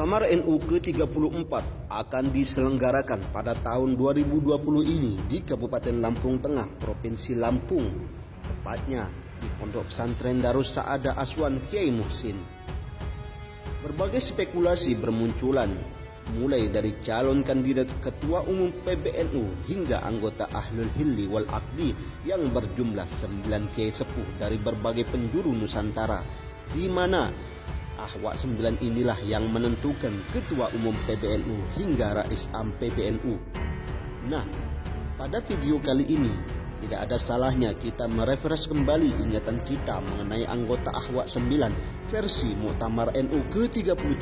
Muktamar NU ke-34 akan diselenggarakan pada tahun 2020 ini di Kabupaten Lampung Tengah, Provinsi Lampung, tepatnya di Pondok Pesantren Darus Saadah Aswan Kiai Muhsin. Berbagai spekulasi bermunculan, mulai dari calon kandidat Ketua Umum PBNU hingga anggota Ahlul Hilli wal Aqdi yang berjumlah 9 kiai sepuh dari berbagai penjuru Nusantara, di mana Ahwa 9 inilah yang menentukan Ketua Umum PBNU hingga Rais Am PBNU. Nah, pada video kali ini tidak ada salahnya kita merefresh kembali ingatan kita mengenai anggota Ahwa 9 versi Muktamar NU ke-33,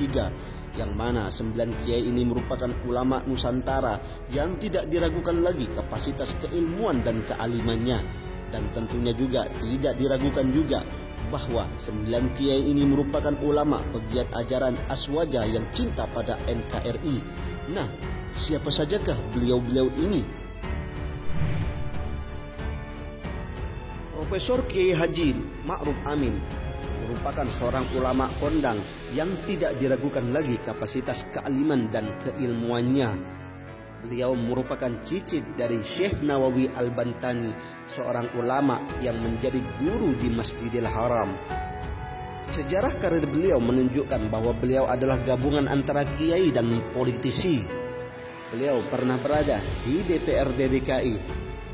yang mana 9 kiai ini merupakan ulama Nusantara yang tidak diragukan lagi kapasitas keilmuan dan kealimannya, dan tentunya juga tidak diragukan juga bahwa 9 kiai ini merupakan ulama pegiat ajaran Aswaja yang cinta pada NKRI. Nah, siapa sajakah beliau-beliau ini? Profesor Kiai Haji Ma'ruf Amin merupakan seorang ulama kondang yang tidak diragukan lagi kapasitas kealiman dan keilmuannya. Beliau merupakan cicit dari Syekh Nawawi Al-Bantani, seorang ulama yang menjadi guru di Masjidil Haram. Sejarah karir beliau menunjukkan bahwa beliau adalah gabungan antara kiai dan politisi. Beliau pernah berada di DPRD DKI,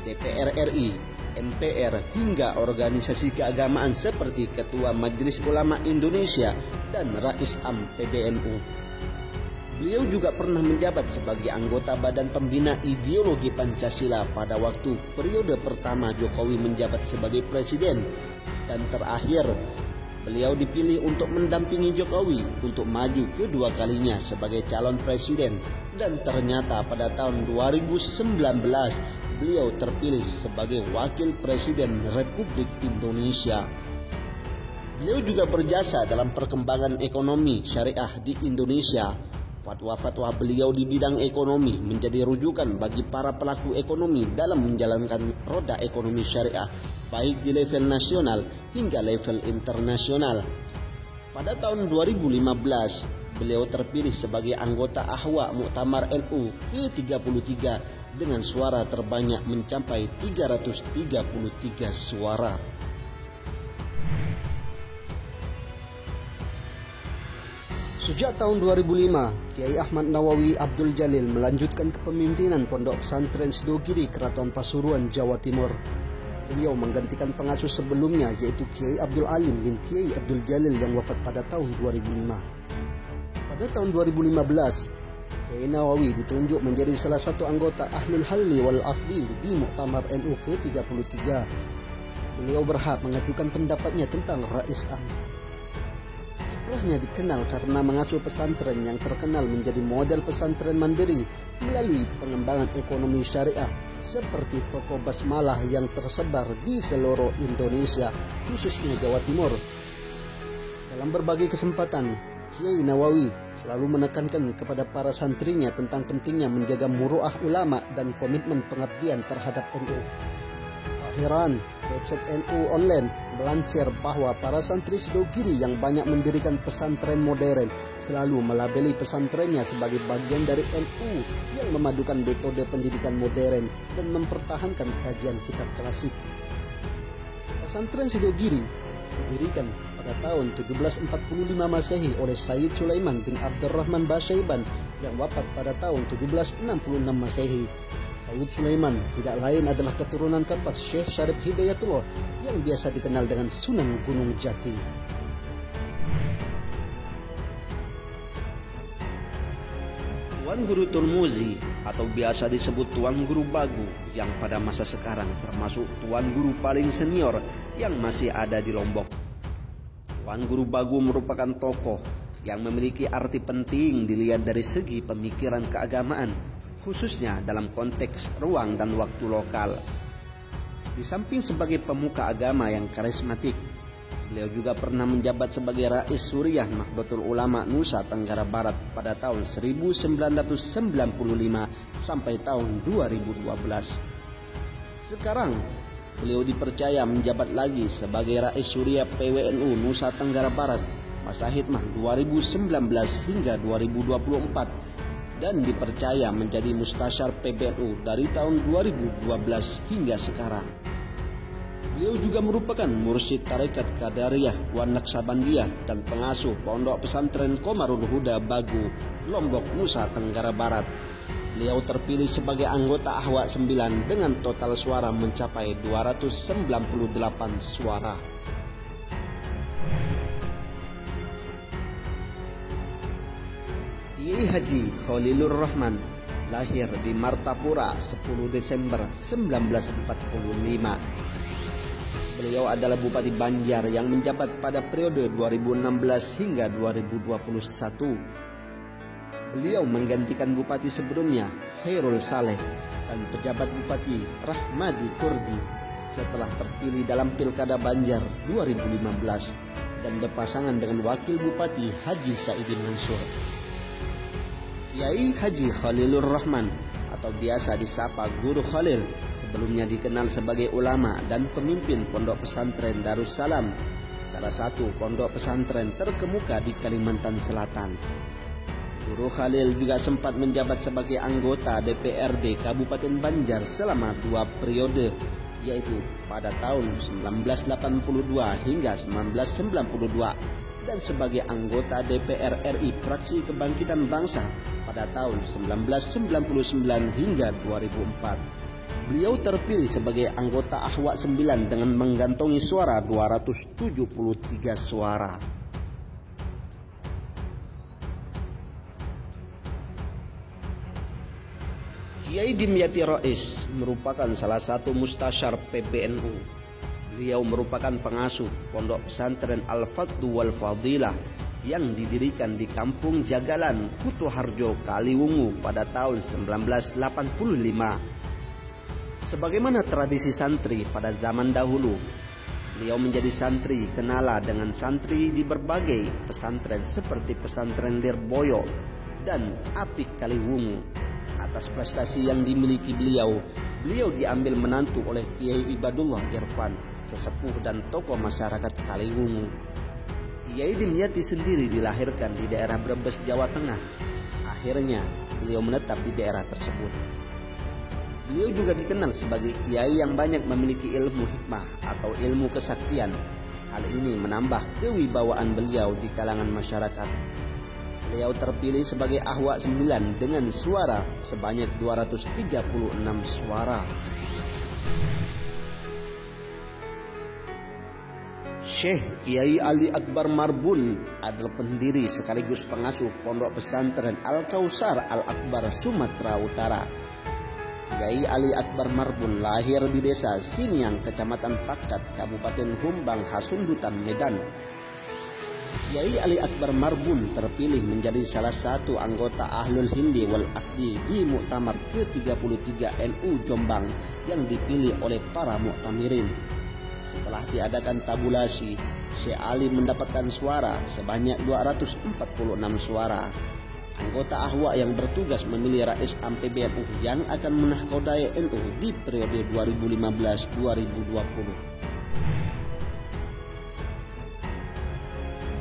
DPR RI, MPR, hingga organisasi keagamaan seperti Ketua Majelis Ulama Indonesia dan Rais Am PBNU. Beliau juga pernah menjabat sebagai anggota Badan Pembina Ideologi Pancasila pada waktu periode pertama Jokowi menjabat sebagai presiden, dan terakhir beliau dipilih untuk mendampingi Jokowi untuk maju kedua kalinya sebagai calon presiden, dan ternyata pada tahun 2019 beliau terpilih sebagai wakil presiden Republik Indonesia. Beliau juga berjasa dalam perkembangan ekonomi syariah di Indonesia. Fatwa-fatwa beliau di bidang ekonomi menjadi rujukan bagi para pelaku ekonomi dalam menjalankan roda ekonomi syariah, baik di level nasional hingga level internasional. Pada tahun 2015, beliau terpilih sebagai anggota Ahwa Muktamar NU ke-33 dengan suara terbanyak mencapai 333 suara. Sejak tahun 2005, Kiai Ahmad Nawawi Abdul Jalil melanjutkan kepemimpinan Pondok Pesantren Sidogiri, Keraton Pasuruan, Jawa Timur. Beliau menggantikan pengasuh sebelumnya, yaitu Kiai Abdul Alim bin Kiai Abdul Jalil yang wafat pada tahun 2005. Pada tahun 2015, Kiai Nawawi ditunjuk menjadi salah satu anggota Ahlul Halli wal Aqdi di Muktamar NU ke-33. Beliau berhak mengajukan pendapatnya tentang Rais Am. Kiprahnya dikenal karena mengasuh pesantren yang terkenal menjadi model pesantren mandiri melalui pengembangan ekonomi syariah seperti toko basmalah yang tersebar di seluruh Indonesia, khususnya Jawa Timur. Dalam berbagai kesempatan, Kiai Nawawi selalu menekankan kepada para santrinya tentang pentingnya menjaga muruah ulama dan komitmen pengabdian terhadap NU. Akhiran, website NU Online melansir bahwa para santri Sidogiri yang banyak mendirikan pesantren modern selalu melabeli pesantrennya sebagai bagian dari NU yang memadukan metode pendidikan modern dan mempertahankan kajian kitab klasik. Pesantren Sidogiri didirikan pada tahun 1745 Masehi oleh Sayyid Sulaiman bin Abdurrahman Basyaiban yang wafat pada tahun 1766 Masehi. Sayyid Sulaiman tidak lain adalah keturunan keempat Syekh Syarif Hidayatullah yang biasa dikenal dengan Sunan Gunung Jati. Tuan Guru Turmuzi atau biasa disebut Tuan Guru Bagu yang pada masa sekarang termasuk Tuan Guru paling senior yang masih ada di Lombok. Tuan Guru Bagu merupakan tokoh yang memiliki arti penting dilihat dari segi pemikiran keagamaan, khususnya dalam konteks ruang dan waktu lokal. Di samping sebagai pemuka agama yang karismatik, beliau juga pernah menjabat sebagai Rais Suriah Nahdlatul Ulama Nusa Tenggara Barat pada tahun 1995 sampai tahun 2012. Sekarang, beliau dipercaya menjabat lagi sebagai Rais Suriah PWNU Nusa Tenggara Barat masa khidmah 2019 hingga 2024 dan dipercaya menjadi mustasyar PBNU dari tahun 2012 hingga sekarang. Beliau juga merupakan mursyid Tarekat Qadariyah wan Naqsabandiyah dan pengasuh Pondok Pesantren Qomarul Huda Bagu, Lombok, Nusa Tenggara Barat. Beliau terpilih sebagai anggota Ahwa 9 dengan total suara mencapai 298 suara. Kiai Haji Khalilur Rahman lahir di Martapura 10 Desember 1945. Beliau adalah Bupati Banjar yang menjabat pada periode 2016 hingga 2021. Beliau menggantikan bupati sebelumnya, Khairul Saleh, dan pejabat Bupati Rahmadi Kurdi setelah terpilih dalam Pilkada Banjar 2015 dan berpasangan dengan Wakil Bupati Haji Saidin Mansur. Kiai Haji Khalilur Rahman atau biasa disapa Guru Khalil, sebelumnya dikenal sebagai ulama dan pemimpin Pondok Pesantren Darussalam, salah satu pondok pesantren terkemuka di Kalimantan Selatan. Guru Khalil juga sempat menjabat sebagai anggota DPRD Kabupaten Banjar selama 2 periode, yaitu pada tahun 1982 hingga 1992 dan sebagai anggota DPR RI Fraksi Kebangkitan Bangsa pada tahun 1999 hingga 2004. Beliau terpilih sebagai anggota Ahwa 9 dengan menggantongi suara 273 suara. Kiai Dimyati Rais merupakan salah satu mustasyar PBNU. Beliau merupakan pengasuh Pondok Pesantren Al-Fadlu wal Fadilah yang didirikan di Kampung Jagalan, Kutoharjo, Kaliwungu pada tahun 1985. Sebagaimana tradisi santri pada zaman dahulu, beliau menjadi santri kenala dengan santri di berbagai pesantren seperti Pesantren Lirboyo dan Apik Kaliwungu. Atas prestasi yang dimiliki beliau diambil menantu oleh Kiai Ibadullah Irfan, sesepuh dan tokoh masyarakat Kaliwungu. Kiai Dimyati sendiri dilahirkan di daerah Brebes, Jawa Tengah. Akhirnya beliau menetap di daerah tersebut. Beliau juga dikenal sebagai kiai yang banyak memiliki ilmu hikmah atau ilmu kesaktian. Hal ini menambah kewibawaan beliau di kalangan masyarakat. Beliau terpilih sebagai Ahwa 9 dengan suara sebanyak 236 suara. Syekh Kiai Ali Akbar Marbun adalah pendiri sekaligus pengasuh Pondok Pesantren Al-Kausar Al-Akbar, Sumatera Utara. Kiai Ali Akbar Marbun lahir di desa Siniang, Kecamatan Pakat, Kabupaten Humbang, Hasundutan, Medan. Kiai Ali Akbar Marbun terpilih menjadi salah satu anggota Ahlul Hilli wal Aqdi di Muktamar ke-33 NU Jombang yang dipilih oleh para muktamirin. Setelah diadakan tabulasi, Syekh Ali mendapatkan suara sebanyak 246 suara. Anggota Ahwa yang bertugas memilih Rais Am PBNU yang akan menahkodai NU di periode 2015-2020.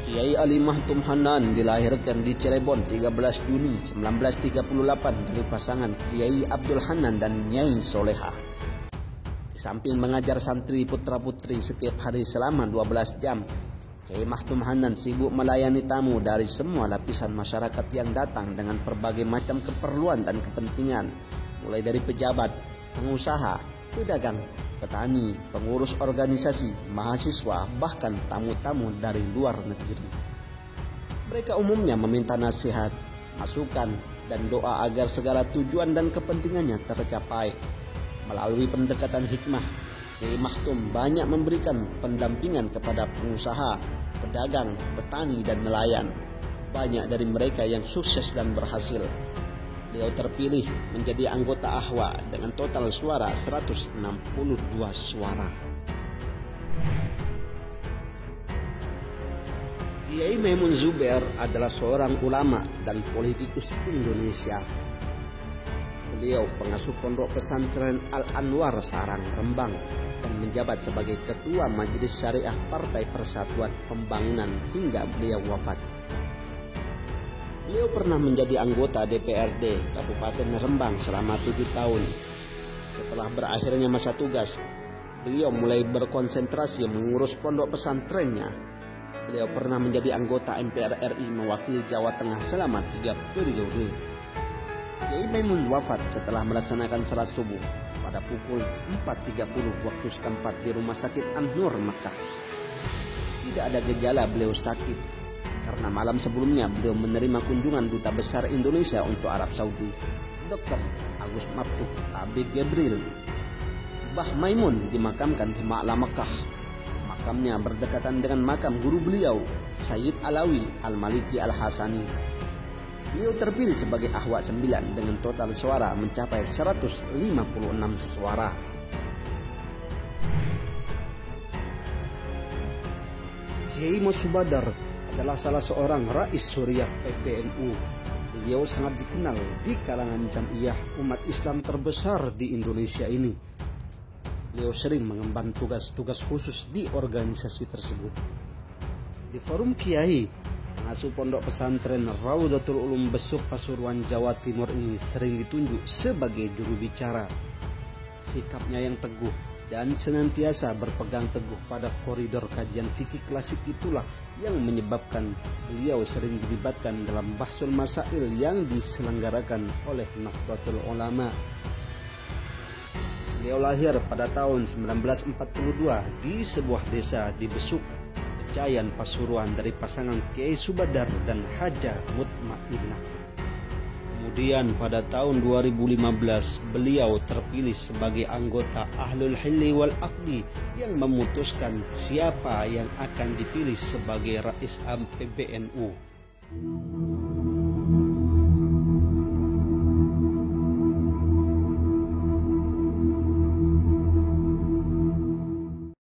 Kiai Ali Mahtum Hanan dilahirkan di Cirebon 13 Juni 1938 dari pasangan Kiai Abdul Hanan dan Nyai Solehah. Di samping mengajar santri putra-putri setiap hari selama 12 jam, Kiai Mahtum Hanan sibuk melayani tamu dari semua lapisan masyarakat yang datang dengan berbagai macam keperluan dan kepentingan, mulai dari pejabat, pengusaha, pedagang, petani, pengurus organisasi, mahasiswa, bahkan tamu-tamu dari luar negeri. Mereka umumnya meminta nasihat, masukan, dan doa agar segala tujuan dan kepentingannya tercapai. Melalui pendekatan hikmah, Kiai Mahtum banyak memberikan pendampingan kepada pengusaha, pedagang, petani, dan nelayan. Banyak dari mereka yang sukses dan berhasil. Beliau terpilih menjadi anggota Ahwa dengan total suara 162 suara. Kiai Maimun Zubair adalah seorang ulama dan politikus Indonesia. Beliau pengasuh Pondok Pesantren Al-Anwar Sarang, Rembang, dan menjabat sebagai Ketua Majelis Syariah Partai Persatuan Pembangunan hingga beliau wafat. Beliau pernah menjadi anggota DPRD Kabupaten Rembang selama 7 tahun. Setelah berakhirnya masa tugas, beliau mulai berkonsentrasi mengurus pondok pesantrennya. Beliau pernah menjadi anggota MPR RI mewakili Jawa Tengah selama 3 periode. Kiai Maimun wafat setelah melaksanakan salat subuh pada pukul 4.30 waktu setempat di Rumah Sakit An-Nur, Mekah. Tidak ada gejala beliau sakit, karena malam sebelumnya beliau menerima kunjungan Duta Besar Indonesia untuk Arab Saudi, Dr. Agus Maftuh Abi Gebril. Mbah Maimun dimakamkan di Ma'la Mekah. Makamnya berdekatan dengan makam guru beliau, Sayyid Alawi Al-Maliki Al-Hasani. Beliau terpilih sebagai Ahwa 9 dengan total suara mencapai 156 suara. Kiai Mosubadar adalah salah seorang Rais Suriah PPNU. Beliau sangat dikenal di kalangan jamiah umat Islam terbesar di Indonesia ini. Beliau sering mengemban tugas-tugas khusus di organisasi tersebut. Di forum Kiai, pengasuh pondok pesantren Raudatul Ulum Besuk Pasuruan, Jawa Timur ini sering ditunjuk sebagai juru bicara. Sikapnya yang teguh dan senantiasa berpegang teguh pada koridor kajian fikih klasik itulah yang menyebabkan beliau sering dilibatkan dalam bahsul masail yang diselenggarakan oleh Nahdlatul Ulama. Beliau lahir pada tahun 1942 di sebuah desa di Besuk, Pecayan, Pasuruan dari pasangan Kiai Subadar dan Haja Mutmainnah. Kemudian pada tahun 2015 beliau terpilih sebagai anggota Ahlul Hilli wal Aqdi yang memutuskan siapa yang akan dipilih sebagai Rais Am PBNU.